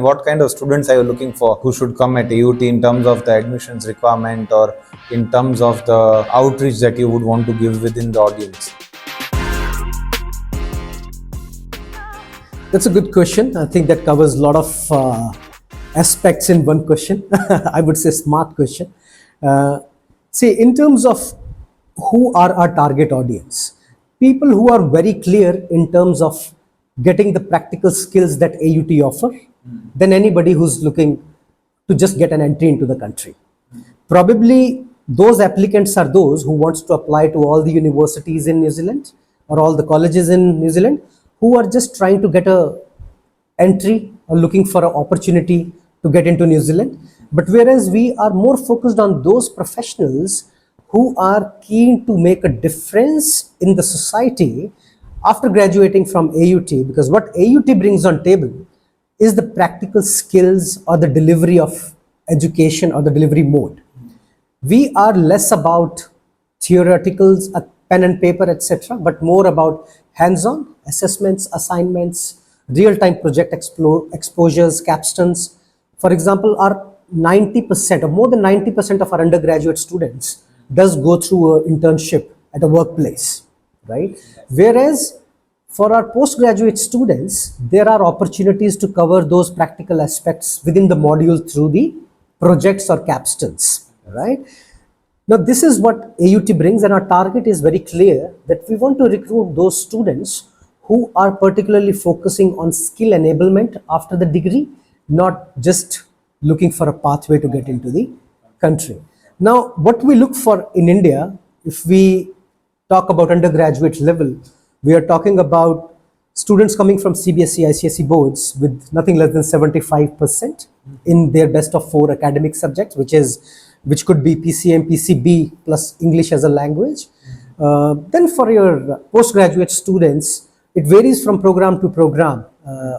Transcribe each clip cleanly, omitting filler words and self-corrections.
What kind of students are you looking for who should come at AUT in terms of the admissions requirement or in terms of the outreach that you would want to give within the audience? That's a good question. I think that covers a lot of aspects in one question. I would say smart question. See, in terms of who are our target audience, people who are very clear in terms of getting the practical skills that AUT offer, than anybody who's looking to just get an entry into the country. Probably those applicants are those who wants to apply to all the universities in New Zealand or all the colleges in New Zealand, who are just trying to get a entry or looking for an opportunity to get into New Zealand. But whereas we are more focused on those professionals who are keen to make a difference in the society after graduating from AUT, because what AUT brings on table is the practical skills or the delivery of education or the delivery mode. We are less about theoreticals, pen and paper, etc., but more about hands-on assessments, assignments, real-time project exposures, capstone. For example, our 90% or more than 90% of our undergraduate students does go through an internship at a workplace, right? Whereas for our postgraduate students, there are opportunities to cover those practical aspects within the module through the projects or capstones, right? Now, this is what AUT brings, and our target is very clear that we want to recruit those students who are particularly focusing on skill enablement after the degree, not just looking for a pathway to get into the country. Now, what we look for in India, if we talk about undergraduate level, we are talking about students coming from CBSE, ICSE boards with nothing less than 75% in their best of 4 academic subjects, which could be PCM, PCB plus English as a language. Then for your postgraduate students, it varies from program to program.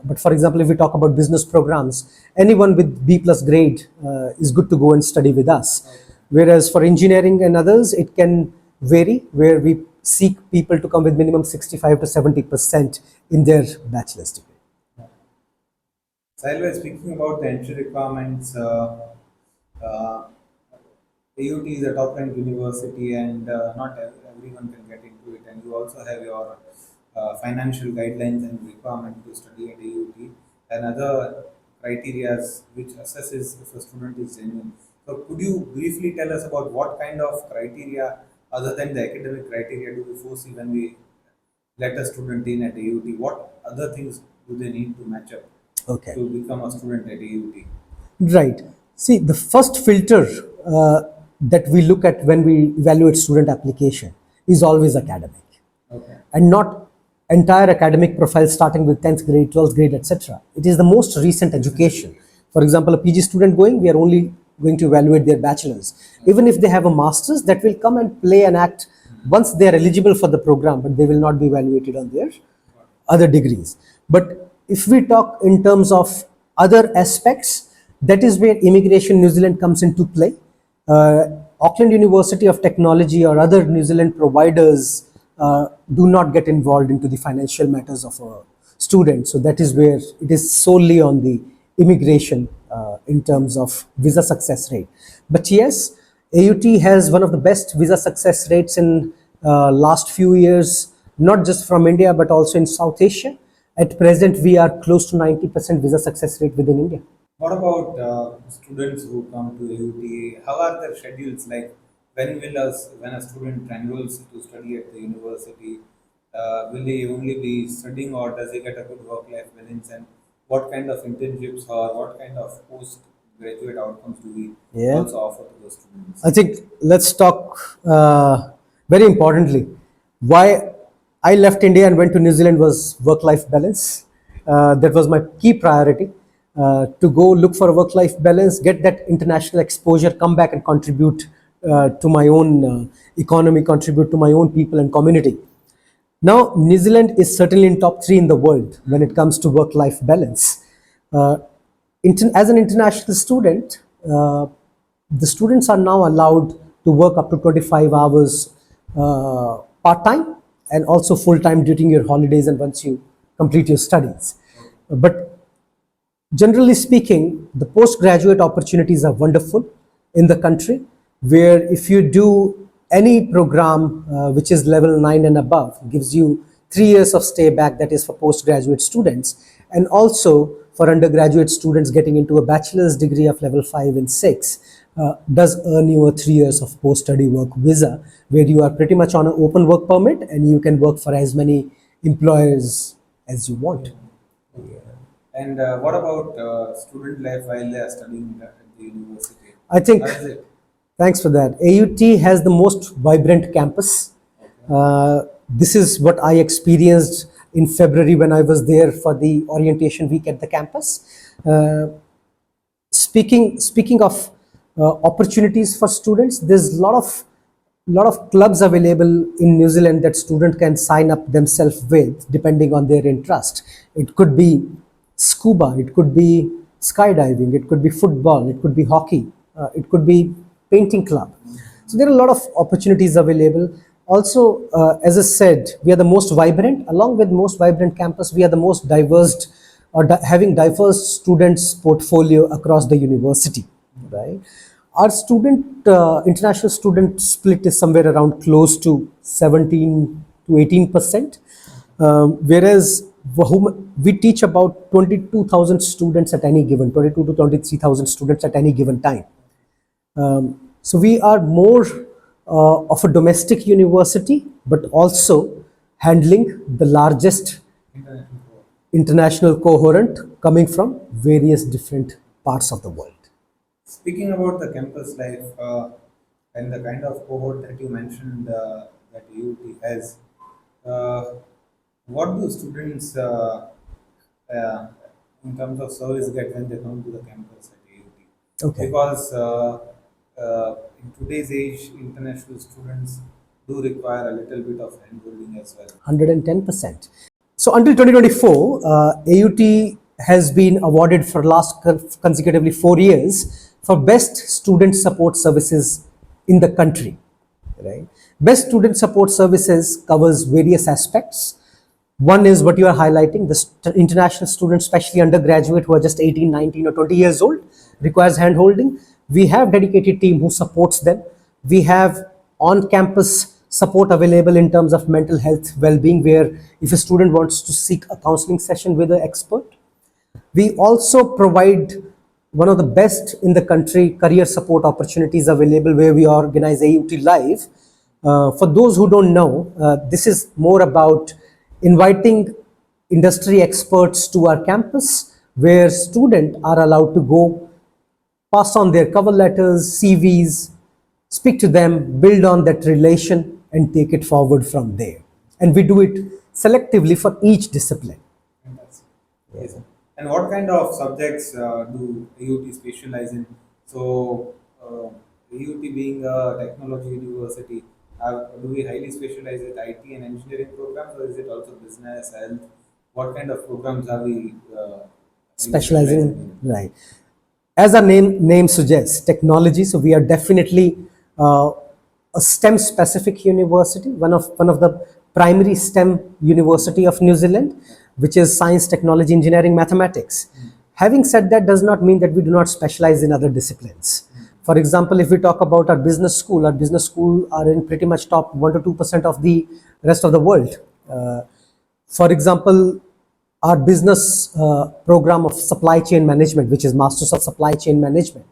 But for example, if we talk about business programs, anyone with B plus grade is good to go and study with us. Whereas for engineering and others, it can vary, where we seek people to come with minimum 65 to 70% in their bachelor's degree. Sahil, speaking about the entry requirements, AUT is a top-ranked university and not everyone can get into it, and you also have your financial guidelines and requirement to study at AUT and other criteria which assesses if a student is genuine. So could you briefly tell us about what kind of criteria other than the academic criteria do we foresee when we let a student in at AUT? What other things do they need to match up to become a student at AUT? Right. See, the first filter that we look at when we evaluate student application is always academic. And not entire academic profile starting with 10th grade, 12th grade, etc. It is the most recent education. For example, a PG student going, we are only going to evaluate their bachelor's. Even if they have a master's, that will come and play an act once they are eligible for the program, but they will not be evaluated on their other degrees. But if we talk in terms of other aspects, that is where Immigration New Zealand comes into play. Auckland University of Technology or other New Zealand providers do not get involved into the financial matters of a student. So that is where it is solely on the immigration in terms of visa success rate. But yes, AUT has one of the best visa success rates in last few years, not just from India, but also in South Asia. At present, we are close to 90% visa success rate within India. What about students who come to AUT? How are their schedules like? When a student enrolls to study at the university, will he only be studying or does he get a good work-life balance? And what kind of internships or what kind of postgraduate outcomes do we also offer to the students? I think let's talk very importantly. Why I left India and went to New Zealand was work-life balance. That was my key priority. To go look for a work-life balance, get that international exposure, come back and contribute to my own economy, contribute to my own people and community. Now, New Zealand is certainly in top 3 in the world when it comes to work-life balance. As an international student, the students are now allowed to work up to 25 hours part-time and also full-time during your holidays and once you complete your studies. But Generally speaking, the postgraduate opportunities are wonderful in the country, where if you do any program which is level 9 and above, gives you 3 years of stay back, that is for postgraduate students, and also for undergraduate students getting into a bachelor's degree of level 5 and 6, does earn you a 3 years of post-study work visa, where you are pretty much on an open work permit and you can work for as many employers as you want. And what about student life while they are studying at the university? I think, How is it? thanks for that. AUT has the most vibrant campus. This is what I experienced in February when I was there for the orientation week at the campus. Uh, speaking of opportunities for students, there's a lot of clubs available in New Zealand that student can sign up themselves with depending on their interest. It could be scuba, it could be skydiving, it could be football, it could be hockey, it could be painting club. So there are a lot of opportunities available. Also, as I said, we are the most vibrant. Along with most vibrant campus, we are the most diverse, or having diverse students portfolio across the university, right? Our international student split is somewhere around close to 17 to 18%, whereas we teach about 22,000 students at any given, 22 to 23,000 students at any given time. So we are more of a domestic university, but also handling the largest International. international cohort coming from various different parts of the world. Speaking about the campus life and the kind of cohort that you mentioned that UT has, uh, what do students in terms of service get when they come to the campus at AUT? Okay. Because in today's age, international students do require a little bit of handholding as well. 110%. So until 2024, AUT has been awarded for last consecutively 4 years for best student support services in the country. Right? Best student support services covers various aspects. One is what you are highlighting, the international students, especially undergraduate who are just 18, 19 or 20 years old, requires handholding. We have dedicated team who supports them. We have on-campus support available in terms of mental health well-being, where if a student wants to seek a counseling session with an expert. We also provide one of the best in the country career support opportunities available, where we organize AUT Live. For those who don't know, this is more about inviting industry experts to our campus, where students are allowed to go pass on their cover letters, CVs, speak to them, build on that relation, and take it forward from there. And we do it selectively for each discipline. Fantastic. Yes. And what kind of subjects do AUT specialize in? So, AUT being a technology university, do we highly specialize in IT and engineering programs, or is it also business, health? What kind of programs are we Specializing specializing in, right. As our name suggests, technology. So we are definitely a STEM specific university, one of the primary STEM university of New Zealand, which is science, technology, engineering, mathematics. Having said that, does not mean that we do not specialize in other disciplines. For example, if we talk about our business school are in pretty much top 1 to 2% of the rest of the world. For example, our business program of supply chain management, which is Masters of Supply Chain Management,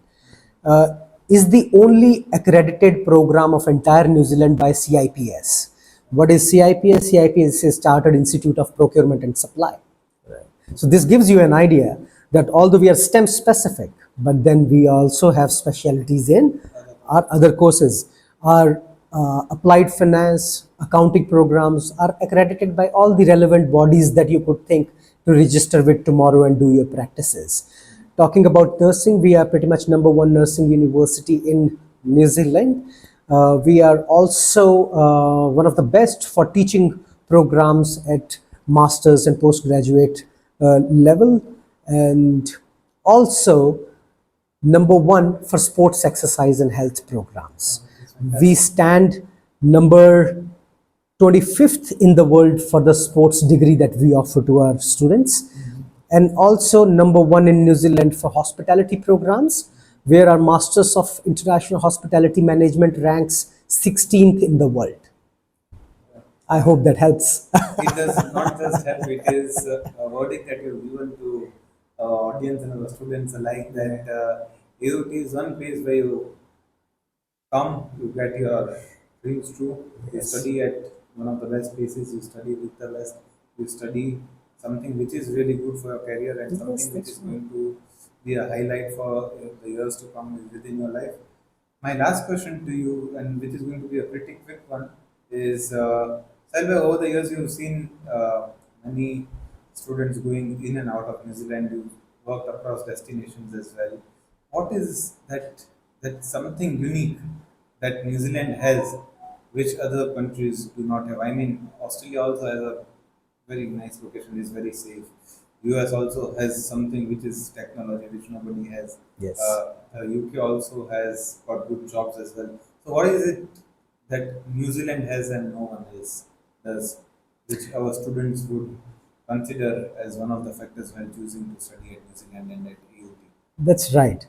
uh, is the only accredited program of entire New Zealand by CIPS. What is CIPS? CIPS is Chartered Institute of Procurement and Supply. So this gives you an idea that although we are STEM specific, but then we also have specialties in our other courses. Our applied finance, accounting programs are accredited by all the relevant bodies that you could think to register with tomorrow and do your practices. Talking about nursing, we are pretty much #1 nursing university in New Zealand. We are also one of the best for teaching programs at master's and postgraduate level, and also #1 for sports exercise and health programs. We stand number 25th in the world for the sports degree that we offer to our students. and also number one in New Zealand for hospitality programs, where our Masters of International Hospitality Management ranks 16th in the world. I hope that helps. It does not just help, it is a verdict that you've given to audience and our students alike that AUT is one place where you come, you get your dreams true, you Yes. study at one of the best places, you study with the best, you study something which is really good for your career and Yes, something which is that's right. going to be a highlight for the years to come within your life. My last question to you, and which is going to be a pretty quick one, is Selva, over the years you've seen many students going in and out of New Zealand. You've worked across destinations as well. What is that something unique that New Zealand has, which other countries do not have? I mean, Australia also has a very nice location, is very safe. US also has something which is technology, which nobody has. Yes. UK also has got good jobs as well. So, what is it that New Zealand has and no one else does, which our students would consider as one of the factors when choosing to study at New Zealand and at AUT? That's right.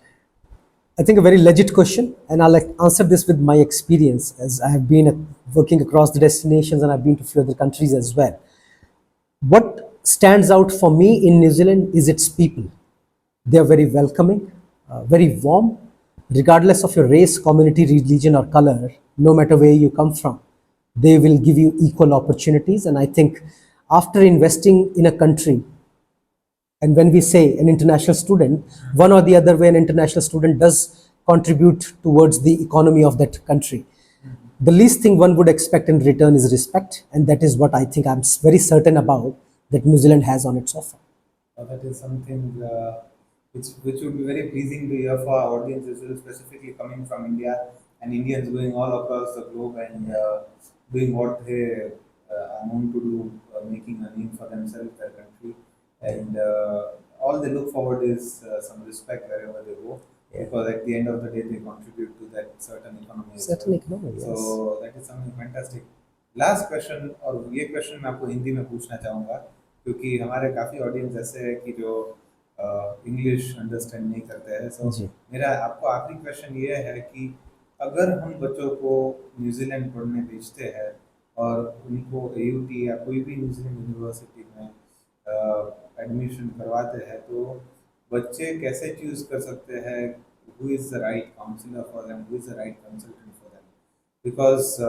I think a very legit question, and I'll answer this with my experience as I have been working across the destinations and I've been to a few other countries as well. What stands out for me in New Zealand is its people. They are very welcoming, very warm, regardless of your race, community, religion, or color, no matter where you come from. They will give you equal opportunities. And I think after investing in a country, and when we say an international student, one or the other way, an international student does contribute towards the economy of that country. The least thing one would expect in return is respect, and that is what I think I'm very certain about that New Zealand has on its offer. That is something which would be very pleasing to hear for our audience as well, specifically coming from India and Indians going all across the globe and doing what they are known to do, making a name for themselves, their country, and all they look forward is some respect wherever they go, Yeah. because at the end of the day they contribute to that certain economy as well. Certain economy, yes. So that is something fantastic. Last question, और ये question मैं आपको हिंदी में पूछना चाहूँगा क्योंकि हमारे काफ़ी ऑडियंस ऐसे है कि जो इंग्लिश अंडरस्टैंड नहीं करते हैं. सो जी. मेरा आपको आखिरी क्वेश्चन ये है कि अगर हम बच्चों को न्यूजीलैंड पढ़ने भेजते हैं और उनको एयूटी या कोई भी न्यूजीलैंड यूनिवर्सिटी में एडमिशन करवाते हैं तो बच्चे कैसे चूज कर सकते हैं who is the right counselor for them, who is the right consultant for them? Because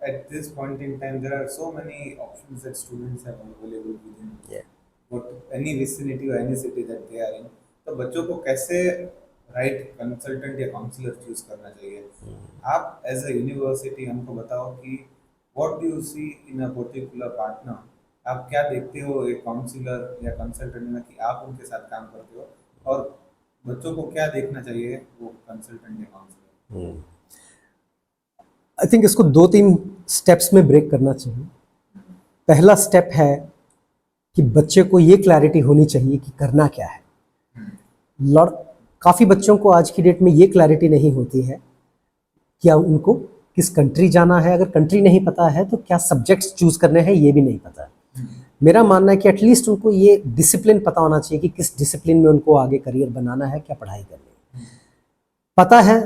at this point in time, there are so many options that students have available within Yeah. what any vicinity or any city that they are in. तो बच्चों को कैसे right consultant या counsellor choose करना चाहिए? आप as a university हमको बताओ कि what do you see in a particular partner. आप क्या देखते हो एक काउंसलर या कंसल्टेंट में कि आप उनके साथ काम करते हो, और बच्चों को क्या देखना चाहिए वो कंसल्टेंट या काउंसलर? आई थिंक इसको दो तीन स्टेप्स में ब्रेक करना चाहिए. पहला स्टेप है कि बच्चे को ये क्लैरिटी होनी चाहिए कि करना क्या है. काफ़ी बच्चों को आज की डेट में ये क्लैरिटी नहीं होती है क्या उनको किस कंट्री जाना है. अगर कंट्री नहीं पता है तो क्या सब्जेक्ट्स चूज करने हैं ये भी नहीं पता है. मेरा मानना है कि एटलीस्ट उनको ये डिसिप्लिन पता होना चाहिए कि किस डिसिप्लिन में उनको आगे करियर बनाना है, क्या पढ़ाई करनी है. पता है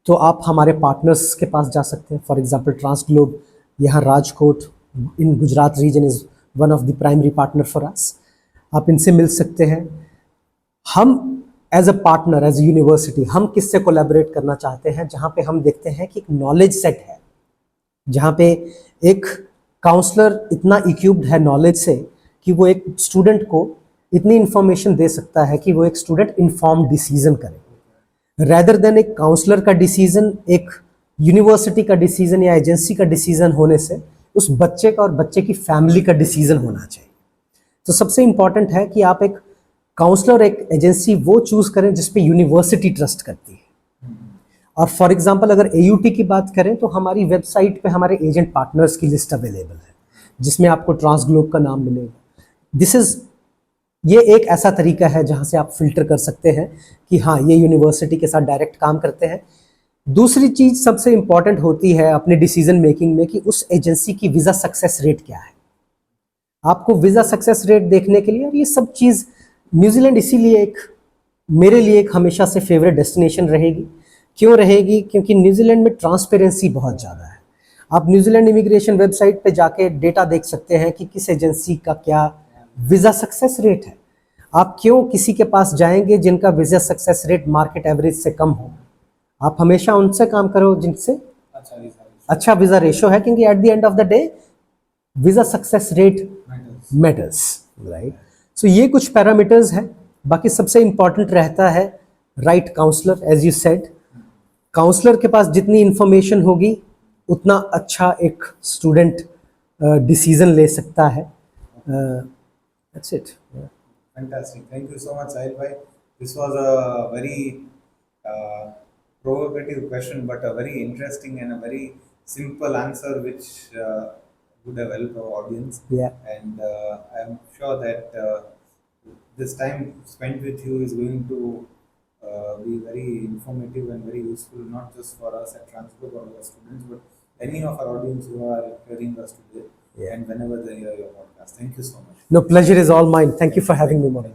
तो आप हमारे पार्टनर्स के पास जा सकते हैं. फॉर एग्जांपल ट्रांसग्लोब यहाँ Rajkot in Gujarat region is one of the primary partner for us. आप इनसे मिल सकते हैं. हम as a partner as a university हम किससे कोलैबोरेट करना चाहते हैं जहाँ पे हम देखते हैं कि एक नॉलेज सेट है, जहाँ पे एक काउंसलर इतना इक्विप्ड है नॉलेज से कि वो एक स्टूडेंट को इतनी इंफॉर्मेशन दे सकता है कि वो एक स्टूडेंट इन्फॉर्म्ड डिसीजन करे, रेदर देन एक काउंसलर का डिसीजन एक यूनिवर्सिटी का डिसीजन या एजेंसी का डिसीजन होने से उस बच्चे का और बच्चे की फैमिली का डिसीजन होना चाहिए. तो सबसे इंपॉर्टेंट है कि आप एक काउंसलर एक एजेंसी वो चूज करें जिसपे यूनिवर्सिटी ट्रस्ट करती है. और फॉर एग्जांपल अगर एयूटी की बात करें तो हमारी वेबसाइट पे हमारे एजेंट पार्टनर्स की लिस्ट अवेलेबल है जिसमें आपको ट्रांसग्लोब का नाम मिलेगा. ये एक ऐसा तरीका है जहां से आप फिल्टर कर सकते हैं कि हाँ ये यूनिवर्सिटी के साथ डायरेक्ट काम करते हैं. दूसरी चीज सबसे इंपॉर्टेंट होती है अपने डिसीजन मेकिंग में कि उस एजेंसी की वीजा सक्सेस रेट क्या है. आपको वीज़ा सक्सेस रेट देखने के लिए, और ये सब चीज़ न्यूजीलैंड इसीलिए एक मेरे लिए एक हमेशा से फेवरेट डेस्टिनेशन रहेगी। क्यों रहेगी? क्योंकि न्यूजीलैंड में ट्रांसपेरेंसी बहुत ज़्यादा है। आप न्यूजीलैंड इमिग्रेशन वेबसाइट पे जाके डेटा देख सकते हैं कि किस एजेंसी का क्या वीज़ा सक्सेस रेट है। आप क्यों किसी के पास जाएंगे जिनका visa success rate market average से कम हो? आप हमेशा उनसे काम करो जिनसे अच्छा वीजा अच्छा वीज़ा रेशो है, क्योंकि at the end of the day visa success rate matters. Matters, right. So ये कुछ पैरामीटर्स हैं। बाकी सबसे इंपॉर्टेंट रहता है right counsellor, as you said. Counsellor के पास जितनी इंफॉर्मेशन होगी उतना अच्छा एक स्टूडेंट डिसीजन ले सकता है। That's it. Fantastic. Thank you so much, Sahil bhai. This was a very uh, provocative question, but a very interesting and a very simple answer, which would have helped our audience. Yeah. And I am sure that this time spent with you is going to be very informative and very useful, not just for us at Transport or our students, but any of our audience who are hearing us today Yeah. and whenever they hear your podcast. Thank you so much. No, pleasure is all mine. Thank you for having Thank me, you. Monil.